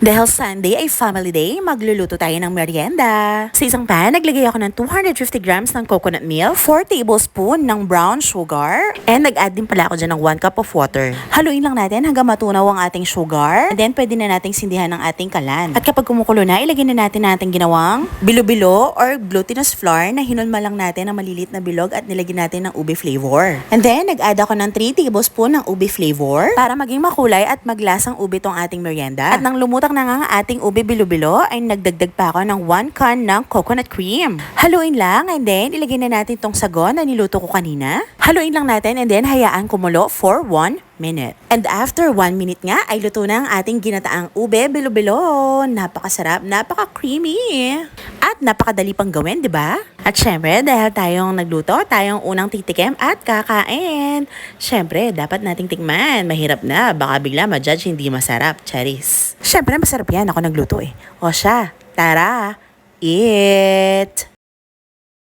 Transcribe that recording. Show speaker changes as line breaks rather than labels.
Dahil Sunday ay family day, magluluto tayo ng merienda. Sa isang pan, naglagay ako ng 250 grams ng coconut milk, 4 tablespoon ng brown sugar, and nag-add din pala ako dyan ng 1 cup of water. Haluin lang natin hanggang matunaw ang ating sugar, and then pwede na nating sindihan ng ating kalan. At kapag kumukulo na, ilagay na natin natin ginawang bilo-bilo or glutinous flour na hinulma lang natin ng malilit na bilog at nilagyan natin ng ube flavor. And then, nag-add ako ng 3 tablespoon ng ube flavor para maging makulay at maglasang ube tong ating merienda. At nang lumutang na nga ang ating ube bilo-bilo, ay nagdagdag pa ako ng 1 can ng coconut cream. Haluin lang, and then ilagay na natin tong sagon na niluto ko kanina. Haluin lang natin, and then hayaan kumulo for 1 minute. And after 1 minute nga, ay luto na ang ating ginataang ube bilo-bilo. Napakasarap, napaka-creamy. At napakadali pang gawin, di ba? At syempre, dahil tayong nagluto, tayong unang titikim at kakain. Syempre, dapat nating tikman. Mahirap na, baka bigla ma-judge hindi masarap. Charis. Syempre, masarap yan. Ako nagluto eh. O siya, tara, eat!